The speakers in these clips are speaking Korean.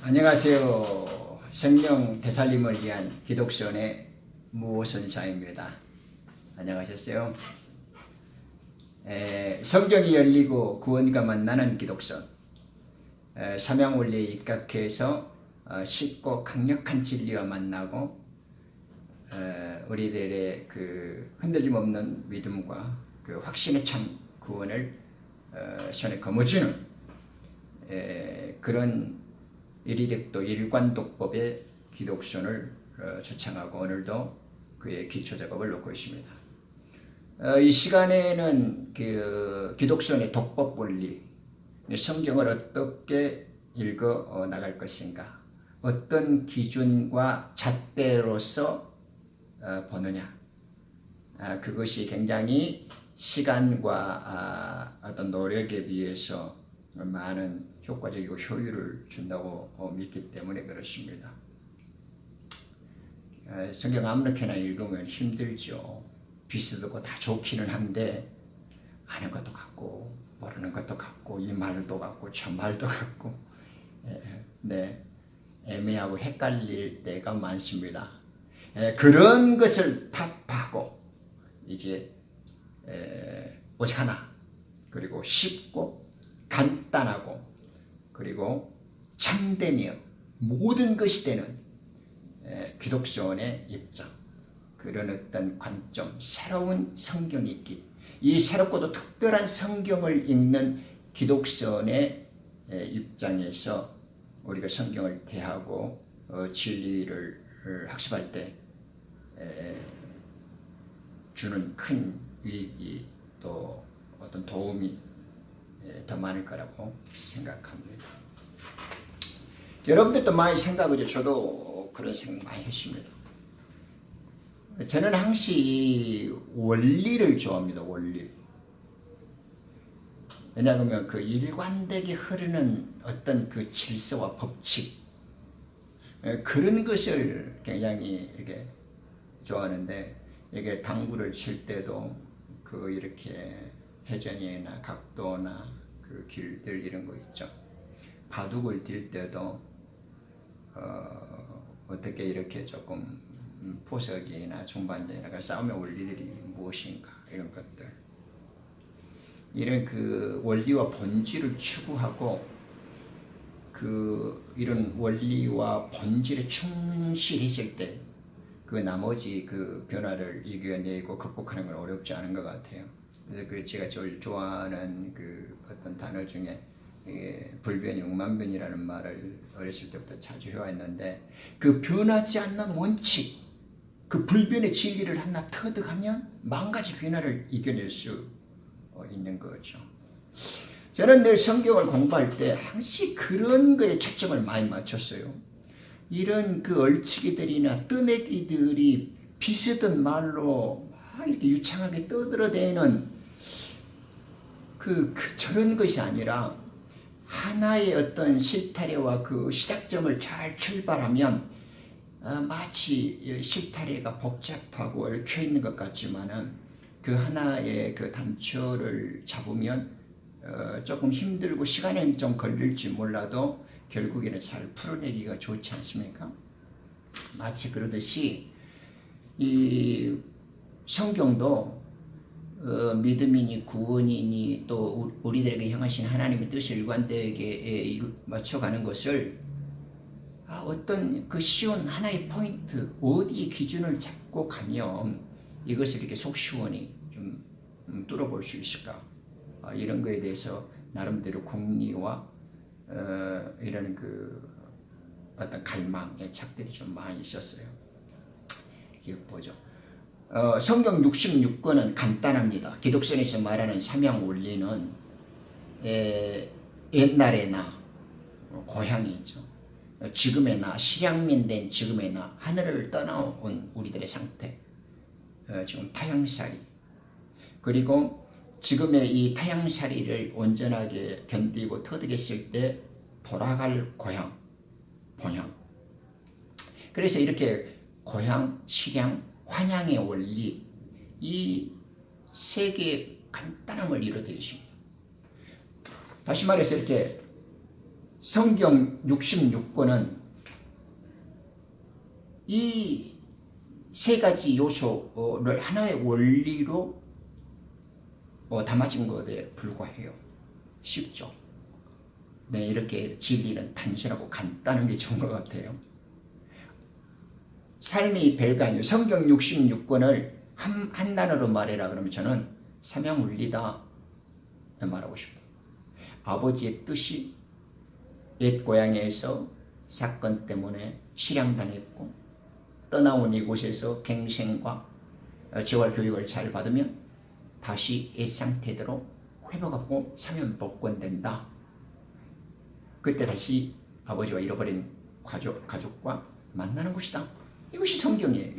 안녕하세요. 생명 되살림을 위한 기독선의 무선사입니다. 안녕하셨어요? 성경이 열리고 구원과 만나는 기독선, 삼양원리에 입각해서 쉽고 강력한 진리와 만나고 우리들의 그 흔들림 없는 믿음과 그 확신에 찬 구원을 손에 거머쥐는 그런 이리덱도 일관독법의 기독선을 주창하고 오늘도 그의 기초작업을 놓고 있습니다. 이 시간에는 그 기독선의 독법 원리, 성경을 어떻게 읽어 나갈 것인가, 어떤 기준과 잣대로서 보느냐, 그것이 굉장히 시간과 어떤 노력에 비해서 많은 효과적이고 효율을 준다고 믿기 때문에 그렇습니다. 성경 아무렇게나 읽으면 힘들죠. 비슷하고 다 좋기는 한데 아는 것도 같고 모르는 것도 같고 이 말도 같고 저 말도 같고 애매하고 헷갈릴 때가 많습니다. 그런 것을 답하고 이제 오직 하나, 그리고 쉽고 간단하고 그리고 참되며 모든 것이 되는 기독선의 입장, 그런 어떤 관점, 새로운 성경 읽기, 이 새롭고도 특별한 성경을 읽는 기독선의 입장에서 우리가 성경을 대하고 진리를 학습할 때 주는 큰 유익이 또 어떤 도움이 더 많을 거라고 생각합니다. 여러분들도 많이 생각하죠. 저도 그런 생각 많이 했습니다. 저는 항상 원리를 좋아합니다. 원리. 왜냐하면 그 일관되게 흐르는 어떤 그 질서와 법칙, 그런 것을 굉장히 이렇게 좋아하는데, 이게 당구를 칠 때도 그 이렇게 회전이나 각도나 그 길들 이런 거 있죠. 바둑을 딜 때도 어떻게 이렇게 조금 포석이나 중반전이나 싸움의 원리들이 무엇인가, 이런 것들, 이런 그 원리와 본질을 추구하고 그 이런 원리와 본질에 충실했을 때 그 나머지 그 변화를 이겨내고 극복하는 건 어렵지 않은 것 같아요. 그래서 그 제가 제일 좋아하는 그 어떤 단어 중에 불변이 육만변이라는 말을 어렸을 때부터 자주 해왔는데, 그 변하지 않는 원칙, 그 불변의 진리를 하나 터득하면 만 가지 변화를 이겨낼 수 있는 거죠. 저는 늘 성경을 공부할 때 항상 그런 거에 초점을 많이 맞췄어요. 이런 그 얼치기들이나 뜨내기들이 비슷한 말로 막 이렇게 유창하게 떠들어대는 저런 것이 아니라, 하나의 어떤 실타래와 그 시작점을 잘 출발하면 마치 실타래가 복잡하고 얽혀 있는 것 같지만은 그 하나의 그 단초를 잡으면 조금 힘들고 시간은 좀 걸릴지 몰라도 결국에는 잘 풀어내기가 좋지 않습니까? 마치 그러듯이 이 성경도 믿음이니 구원이니 또 우리들에게 향하신 하나님의 뜻을 일관되게 맞춰가는 것을 어떤 그 쉬운 하나의 포인트, 어디 기준을 잡고 가면 이것을 이렇게 속 시원히 좀 뚫어볼 수 있을까, 이런 거에 대해서 나름대로 궁리와 이런 그 어떤 갈망의 착들이 좀 많이 있었어요. 지금 보죠. 성경 66권은 간단합니다. 기독선에서 말하는 삼양 원리는 옛날의 나, 고향이 있죠. 지금의 나, 실향민된 지금의 나, 하늘을 떠나온 우리들의 상태, 지금 타향살이, 그리고 지금의 이 타향살이를 온전하게 견디고 터득했을 때 돌아갈 고향, 본향. 그래서 이렇게 고향, 실향, 환향의 원리, 이 세 개의 간단함을 이루어져 있습니다. 다시 말해서 이렇게 성경 66권은 이 세 가지 요소를 하나의 원리로 담아진 것에 불과해요. 쉽죠? 네, 이렇게 진리는 단순하고 간단한 게 좋은 것 같아요. 삶이 별거 아니에요. 성경 66권을 한 단어로 말해라 그러면 저는 삼양원리다 말하고 싶어요. 아버지의 뜻이 옛 고향에서 사건 때문에 실향당했고 떠나온 이곳에서 갱생과 재활 교육을 잘 받으면 다시 옛 상태대로 회복하고 사면 복권된다. 그때 다시 아버지와 잃어버린 가족과 만나는 것이다. 이것이 성경이에요.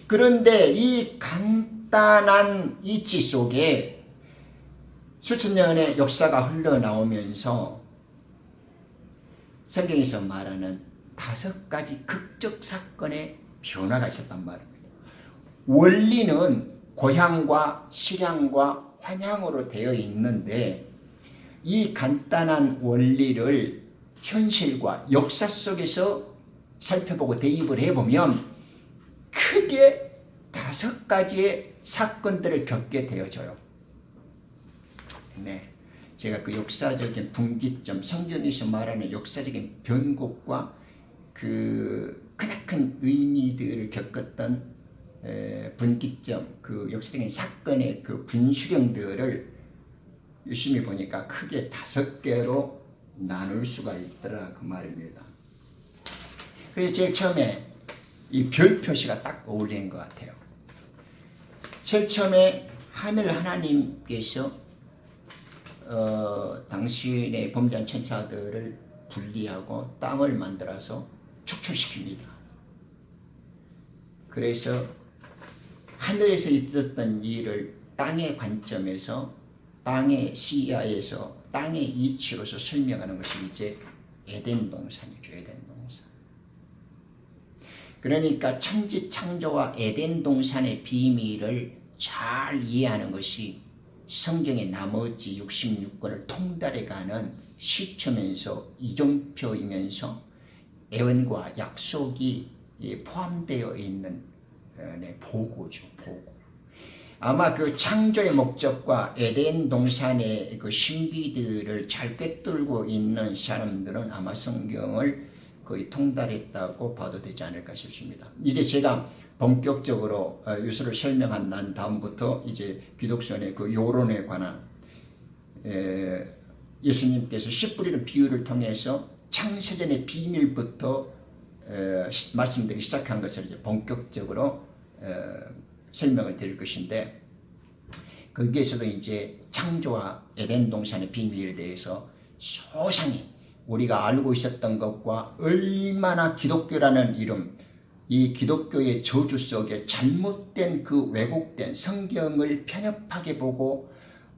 그런데 이 간단한 이치 속에 수천 년의 역사가 흘러나오면서 성경에서 말하는 5가지 극적 사건의 변화가 있었단 말입니다. 원리는 고향과 실향과 환향으로 되어 있는데 이 간단한 원리를 현실과 역사 속에서 살펴보고 대입을 해보면 크게 5가지의 사건들을 겪게 되어져요. 네, 제가 그 역사적인 분기점, 성경에서 말하는 역사적인 변곡과 그 크나큰 의미들을 겪었던 분기점, 그 역사적인 사건의 그 분수령들을 유심히 보니까 크게 5개로 나눌 수가 있더라 그 말입니다. 그래서 제일 처음에 이 별 표시가 딱 어울리는 것 같아요. 제일 처음에 하늘 하나님께서 당신의 범죄한 천사들을 분리하고 땅을 만들어서 축출시킵니다. 그래서 하늘에서 있었던 일을 땅의 관점에서 땅의 시야에서 땅의 이치로서 설명하는 것이 이제 에덴 동산이죠. 에덴 동산. 그러니까 천지 창조와 에덴 동산의 비밀을 잘 이해하는 것이 성경의 나머지 66권을 통달해가는 시초면서 이정표이면서 애언과 약속이 포함되어 있는 보고죠. 보고. 아마 그 창조의 목적과 에덴 동산의 그 신비들을 잘 꿰뚫고 있는 사람들은 아마 성경을 거의 통달했다고 봐도 되지 않을까 싶습니다. 이제 제가 본격적으로 유수를 설명한 난 다음부터 이제 기독선의 그 요론에 관한 예수님께서 씨 뿌리는 비유를 통해서 창세전의 비밀부터 말씀드리기 시작한 것을 이제 본격적으로 설명을 드릴 것인데, 거기에서도 이제 창조와 에덴 동산의 비밀에 대해서 소상히 우리가 알고 있었던 것과 얼마나 기독교라는 이름, 이 기독교의 저주 속에 잘못된 그 왜곡된 성경을 편협하게 보고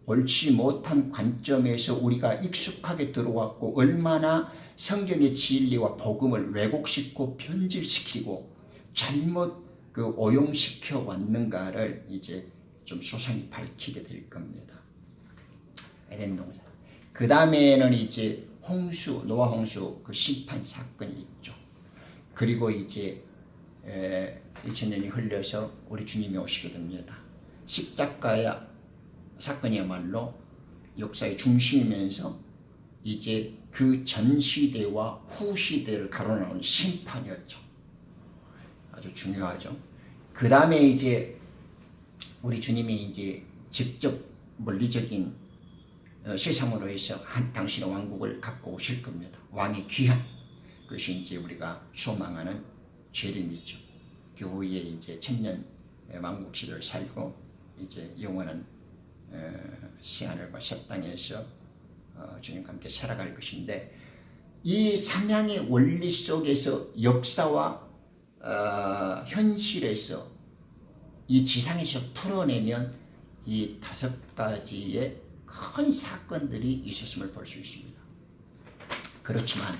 옳지 못한 관점에서 우리가 익숙하게 들어왔고 얼마나 성경의 진리와 복음을 왜곡시키고 편질시키고 잘못 그 오용시켜 왔는가를 이제 좀 소상히 밝히게 될 겁니다. 에덴 동산. 그 다음에는 이제 홍수, 노아 홍수 그 심판 사건이 있죠. 그리고 이제 2000년이 흘러서 우리 주님이 오시게 됩니다. 십자가의 사건이야말로 역사의 중심이면서 이제 그 전 시대와 후 시대를 가로나오는 심판이었죠. 아주 중요하죠. 그 다음에 이제 우리 주님이 이제 직접 물리적인 세상으로 해서 당신의 왕국을 갖고 오실 겁니다. 왕의 귀한 그것이 이제 우리가 소망하는 재림이죠. 그 후에 이제 천년 왕국 시대를 살고 이제 영원한 시하늘과 새 땅에서 주님과 함께 살아갈 것인데, 이 삼양의 원리 속에서 역사와 현실에서 이 지상에서 풀어내면 이 5가지의 큰 사건들이 있었음을 볼 수 있습니다. 그렇지만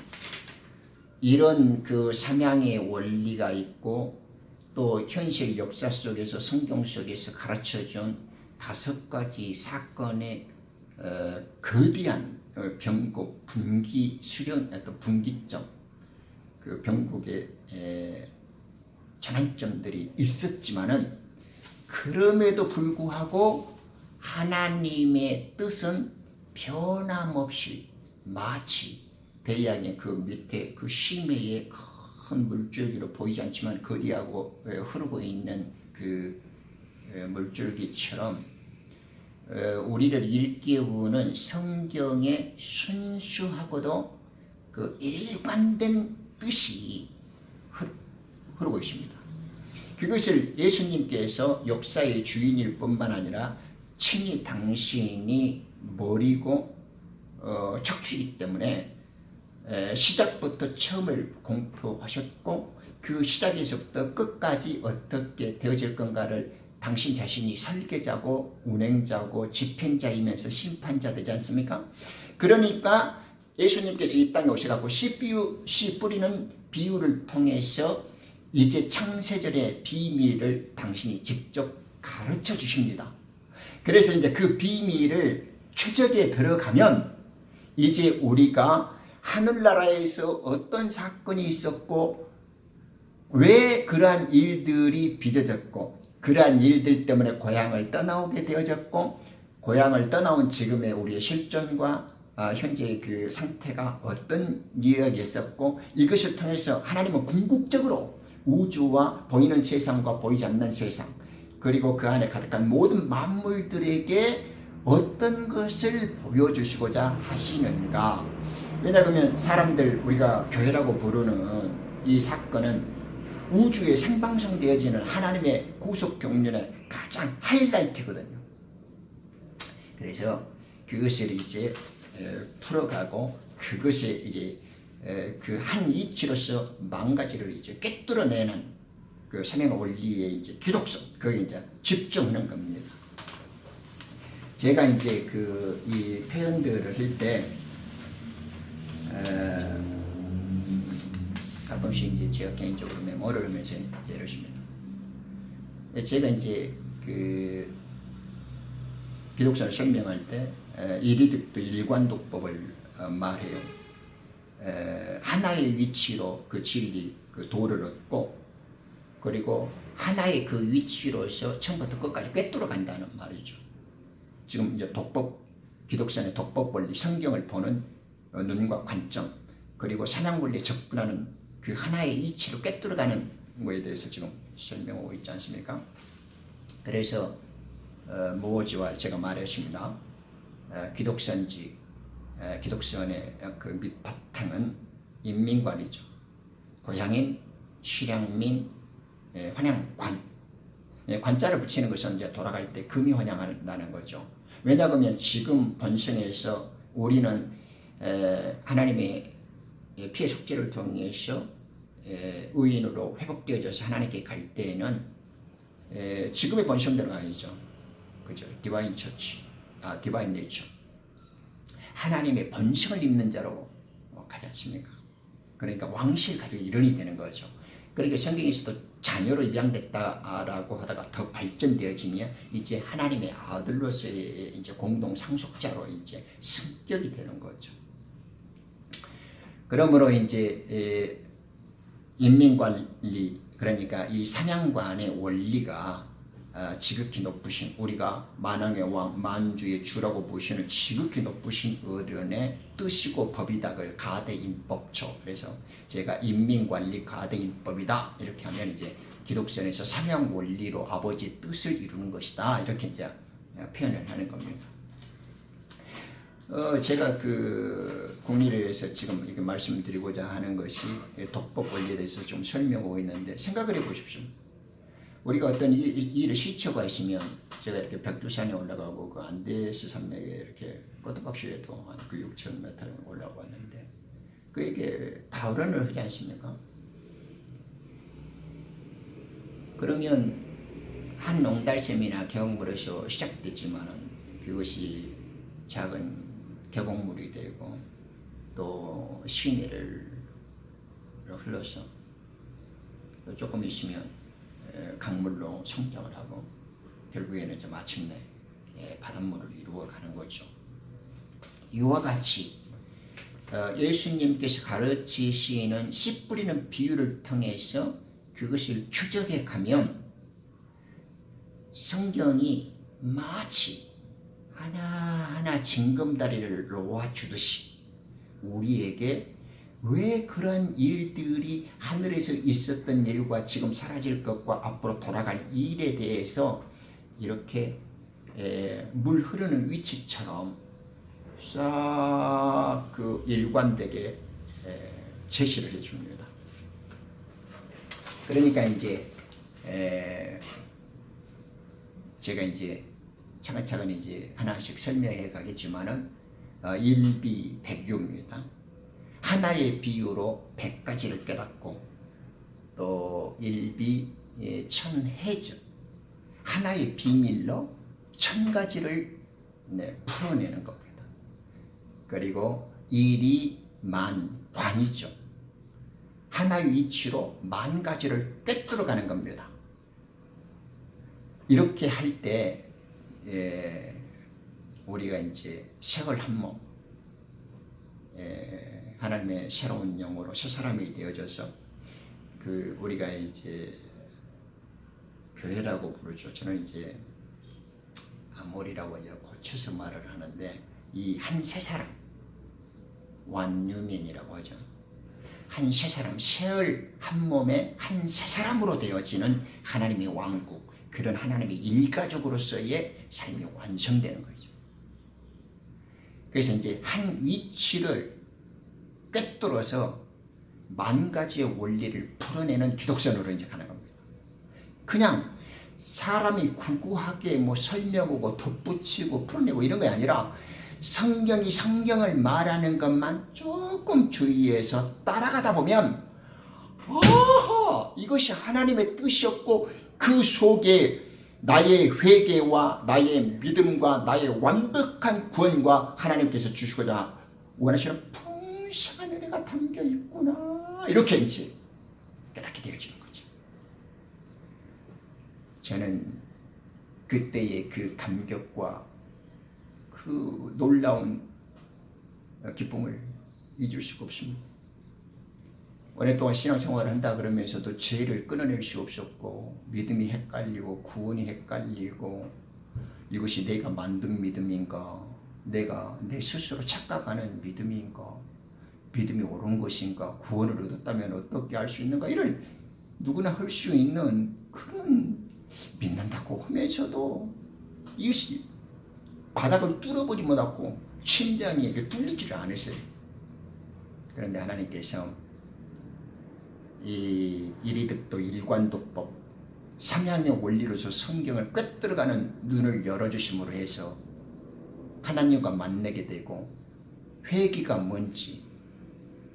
이런 그 삼양의 원리가 있고 또 현실 역사 속에서 성경 속에서 가르쳐준 5가지 사건의 거대한 병국 분기 수령 어떤 분기점 그 병국의 전환점들이 있었지만은 그럼에도 불구하고 하나님의 뜻은 변함없이 마치 대양의 그 밑에 그 심해의 큰 물줄기로 보이지 않지만 거리하고 흐르고 있는 그 물줄기처럼 우리를 일깨우는 성경의 순수하고도 그 일관된 뜻이 흐르고 있습니다. 그것을 예수님께서 역사의 주인일 뿐만 아니라 친히 당신이 머리고 척추이기 때문에 시작부터 처음을 공표하셨고 그 시작에서부터 끝까지 어떻게 되어질 건가를 당신 자신이 설계자고 운행자고 집행자이면서 심판자 되지 않습니까? 그러니까 예수님께서 이 땅에 오셔갖고 씨 뿌리는 비유를 통해서 이제 창세절의 비밀을 당신이 직접 가르쳐 주십니다. 그래서 이제 그 비밀을 추적에 들어가면 이제 우리가 하늘나라에서 어떤 사건이 있었고 왜 그러한 일들이 빚어졌고 그러한 일들 때문에 고향을 떠나오게 되어졌고 고향을 떠나온 지금의 우리의 실존과 현재의 그 상태가 어떤 이야기 있었고 이것을 통해서 하나님은 궁극적으로 우주와 보이는 세상과 보이지 않는 세상 그리고 그 안에 가득한 모든 만물들에게 어떤 것을 보여주시고자 하시는가. 왜냐하면 사람들 우리가 교회라고 부르는 이 사건은 우주에 생방송되어지는 하나님의 구속 경륜의 가장 하이라이트거든요. 그래서 그것을 이제 풀어가고 그것에 이제 그 한 이치로서 망가지를 이제 꿰뚫어내는 그 사명 원리의 이제 기독성 거기에 이제 집중하는 겁니다. 제가 이제 그 이 표현들을 할 때 가끔씩 이제 제가 개인적으로 메모를 하면서 예를 듭니다. 제가 이제 그 기독사를 설명할 때 이리득도 일관독법을 말해요. 하나의 위치로 그 진리, 그 도를 얻고 그리고 하나의 그 위치로서 처음부터 끝까지 꿰뚫어 간다는 말이죠. 지금 이제 독법, 기독선의 독법 원리, 성경을 보는 눈과 관점, 그리고 사냥 원리에 접근하는 그 하나의 이치로 꿰뚫어가는 거에 대해서 지금 설명하고 있지 않습니까? 그래서 무오지와 제가 말했습니다. 기독선지, 기독선의 그 밑바탕은 인민관이죠. 고향인, 실향민, 환양관. 관자를 붙이는 것은 이제 돌아갈 때 금이 환양한다는 거죠. 왜냐하면 지금 본성에서 우리는 하나님의 피해 속죄를 통해서 의인으로 회복되어져서 하나님께 갈 때에는 지금의 본성대로 가야죠. 그죠? 디바인 처치, 디바인 네이처. 하나님의 본성을 입는 자로 가지 않습니까? 그러니까 왕실 가족의 일원이 되는 거죠. 그러니까 성경에서도 자녀로 입양됐다라고 하다가 더 발전되어지면 이제 하나님의 아들로서의 이제 공동 상속자로 이제 승격이 되는 거죠. 그러므로 이제 인민관리 그러니까 이 사냥관의 원리가 지극히 높으신 우리가 만왕의 왕 만주의 주라고 보시는 지극히 높으신 어른의 뜻이고 법이다를 가대인법초. 그래서 제가 인민관리 가대인법이다 이렇게 하면 이제 기독선에서 사냥 원리로 아버지의 뜻을 이루는 것이다 이렇게 이제 표현을 하는 겁니다. 제가 그 국리를 위해서 지금 이렇게 말씀드리고자 하는 것이 독법 원리에 대해서 좀 설명하고 있는데 생각을 해보십시오. 우리가 어떤 일을 시초가 있으면 제가 이렇게 백두산에 올라가고 그 안데스 산맥에 이렇게 꼬트박시에도 한 그 6,000m 올라가 왔는데 그 이렇게 발언을 하지 않습니까? 그러면 한 농달샘이나 계곡물에서 시작됐지만은 그것이 작은 계곡물이 되고 또 시내를 흘러서 조금 있으면 강물로 성장을 하고 결국에는 이제 마침내 바닷물을 이루어 가는 거죠. 이와 같이 예수님께서 가르치시는 씨 뿌리는 비유를 통해서 그것을 추적해 가면 성경이 마치 하나하나 징검다리를 놓아주듯이 우리에게 왜 그런 일들이 하늘에서 있었던 일과 지금 사라질 것과 앞으로 돌아갈 일에 대해서 이렇게 물 흐르는 위치처럼 싹 그 일관되게 제시를 해줍니다. 그러니까 이제 제가 이제 차근차근 이제 하나씩 설명해 가겠지만은 일비백유입니다. 하나의 비유로 100가지를 깨닫고 또 일비천해죠. 하나의 비밀로 1000가지를 풀어내는 겁니다. 그리고 일이만관이죠. 하나의 이치로 10,000가지를 꿰뚫어가는 겁니다. 이렇게 할 때 우리가 이제 세월 한 몸, 하나님의 새로운 영으로 새 사람이 되어져서 그 우리가 이제 교회라고 부르죠. 저는 이제 아몰이라고 이제 고쳐서 말을 하는데 이 한 새 사람, 완유맨이라고 하죠. 한 새 사람, 세월 한 몸에 한 새 사람으로 되어지는 하나님의 왕국, 그런 하나님의 일가족으로서의 삶이 완성되는 거죠. 그래서 이제 한 위치를 꿰뚫어서 10,000가지의 원리를 풀어내는 기독선으로 이제 가는 겁니다. 그냥 사람이 구구하게 뭐 설명하고 덧붙이고 풀어내고 이런 게 아니라 성경이 성경을 말하는 것만 조금 주의해서 따라가다 보면 이것이 하나님의 뜻이었고 그 속에 나의 회개와 나의 믿음과 나의 완벽한 구원과 하나님께서 주시고자 원하시는 풍성한 은혜가 담겨 있구나, 이렇게 이제 깨닫게 되어지는 거죠. 저는 그때의 그 감격과 그 놀라운 기쁨을 잊을 수가 없습니다. 오랫동안 신앙생활을 한다 그러면서도 죄를 끊어낼 수 없었고 믿음이 헷갈리고 구원이 헷갈리고 이것이 내가 만든 믿음인가, 내가 내 스스로 착각하는 믿음인가, 믿음이 옳은 것인가, 구원을 얻었다면 어떻게 할 수 있는가, 이런 누구나 할 수 있는 그런 믿는다고 하면서도 이것이 바닥을 뚫어보지 못하고 심장이 뚫리지를 않았어요. 그런데 하나님께서 이 일이득도 일관도법 삼양의 원리로서 성경을 꿰뚫어가는 눈을 열어주심으로 해서 하나님과 만나게 되고 회개가 뭔지,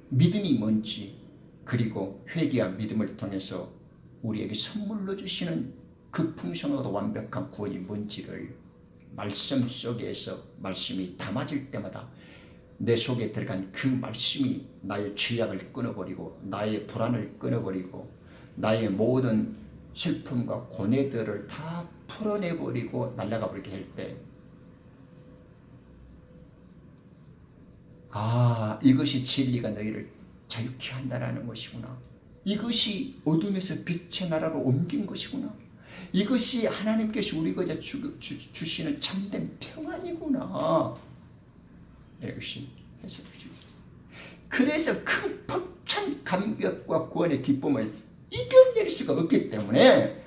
믿음이 뭔지, 그리고 회개와 믿음을 통해서 우리에게 선물로 주시는 그 풍성하고 완벽한 구원이 뭔지를 말씀 속에서 말씀이 담아질 때마다 내 속에 들어간 그 말씀이 나의 죄악을 끊어버리고 나의 불안을 끊어버리고 나의 모든 슬픔과 고뇌들을 다 풀어내버리고 날아가버리게 할 때, 이것이 진리가 너희를 자유케 한다라는 것이구나. 이것이 어둠에서 빛의 나라로 옮긴 것이구나. 이것이 하나님께서 우리에게 주시는 참된 평안이구나. 이것이 해석해 주셨어요. 그래서 그 벅찬 감격과 구원의 기쁨을 이겨낼 수가 없기 때문에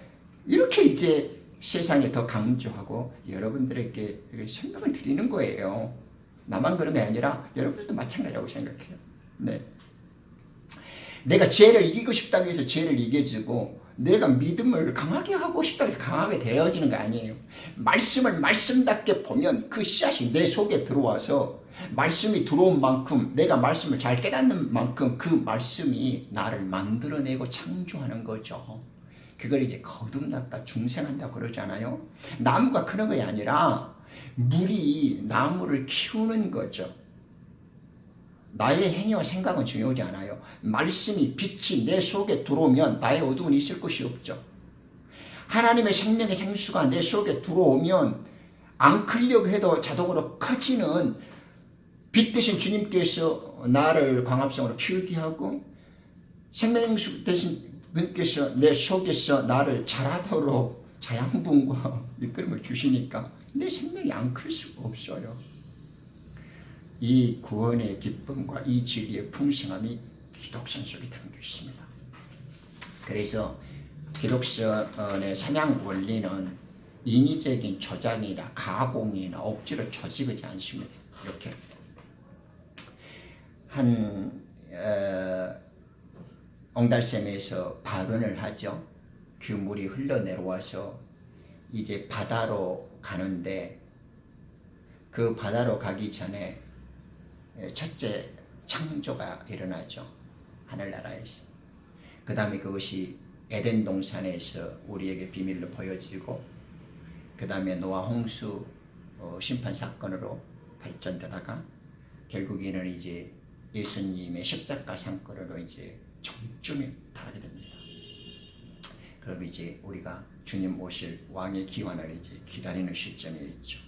이렇게 이제 세상에 더 강조하고 여러분들에게 설명을 드리는 거예요. 나만 그런 게 아니라 여러분들도 마찬가지라고 생각해요. 네. 내가 죄를 이기고 싶다고 해서 죄를 이겨주고 내가 믿음을 강하게 하고 싶다고 해서 강하게 되어지는 거 아니에요. 말씀을 말씀답게 보면 그 씨앗이 내 속에 들어와서 말씀이 들어온 만큼, 내가 말씀을 잘 깨닫는 만큼 그 말씀이 나를 만들어내고 창조하는 거죠. 그걸 이제 거듭났다, 중생한다 그러잖아요. 나무가 그런 게 아니라 물이 나무를 키우는 거죠. 나의 행위와 생각은 중요하지 않아요. 말씀이, 빛이 내 속에 들어오면 나의 어둠은 있을 것이 없죠. 하나님의 생명의 생수가 내 속에 들어오면 안 크려고 해도 자동으로 커지는 빛 대신 주님께서 나를 광합성으로 키우게 하고 생명수 대신 분께서 내 속에서 나를 자라도록 자양분과 이끌음을 주시니까 내 생명이 안 클 수가 없어요. 이 구원의 기쁨과 이 진리의 풍성함이 기독선 속에 담겨 있습니다. 그래서 기독선의 사냥 원리는 인위적인 조작이나 가공이나 억지로 조직하지 않습니다. 이렇게 한 옹달샘에서 발원을 하죠. 그 물이 흘러내려와서 이제 바다로 가는데 그 바다로 가기 전에 첫째 창조가 일어나죠. 하늘나라에서. 그 다음에 그것이 에덴 동산에서 우리에게 비밀로 보여지고 그 다음에 노아 홍수 심판 사건으로 발전되다가 결국에는 이제 예수님의 십자가 사건으로 이제 정점에 달하게 됩니다. 그럼 이제 우리가 주님 오실 왕의 기원을 이제 기다리는 시점에 있죠.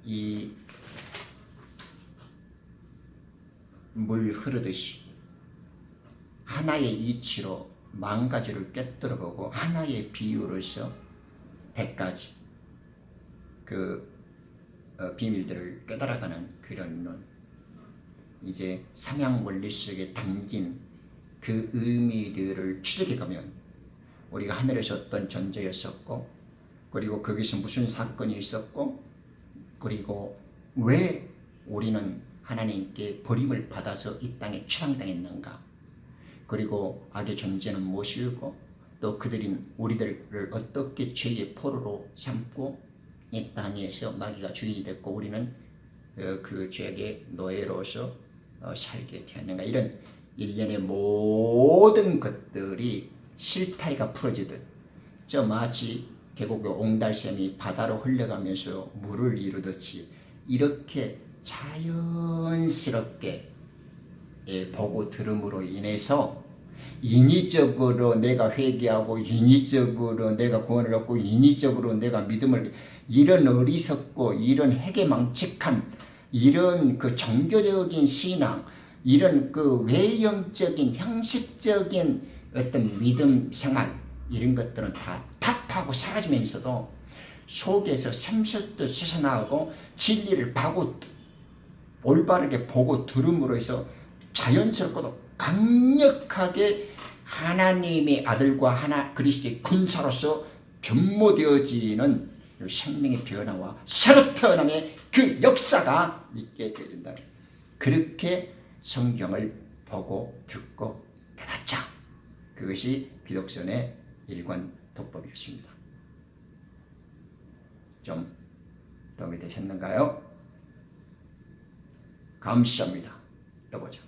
이 물 흐르듯이 하나의 이치로 10,000가지를 꿰뚫어 보고 하나의 비유로서 100가지 그 비밀들을 깨달아가는 그런 론. 이제 삼양 원리 속에 담긴 그 의미들을 추적해가면 우리가 하늘에서 어떤 존재였었고 그리고 거기서 무슨 사건이 있었고 그리고 왜 우리는 하나님께 버림을 받아서 이 땅에 추방당했는가 그리고 악의 존재는 무엇이고 또 그들은 우리들을 어떻게 죄의 포로로 삼고 이 땅에서 마귀가 주인이 됐고 우리는 그 죄의 노예로서 살게 되었는가 이런 일련의 모든 것들이 실타리가 풀어지듯 저 마치 계곡의 옹달샘이 바다로 흘러가면서 물을 이루듯이 이렇게 자연스럽게 보고 들음으로 인해서 인위적으로 내가 회개하고 인위적으로 내가 구원을 얻고 인위적으로 내가 믿음을 이런 어리석고 이런 회개망측한 이런 그 종교적인 신앙 이런 그 외형적인 형식적인 어떤 믿음 생활 이런 것들은 다 탑하고 사라지면서도 속에서 샘솟도 솟아나고 진리를 올바르게 보고 들음으로 해서 자연스럽고도 강력하게 하나님의 아들과 하나 그리스도의 군사로서 변모되어지는 생명의 변화와 새로 태어남의 그 역사가 있게 되어진다. 그렇게 성경을 보고 듣고 깨닫자. 그것이 기독선의 일관 독법이었습니다. 좀 도움이 되셨는가요? 감사합니다. 또 보죠.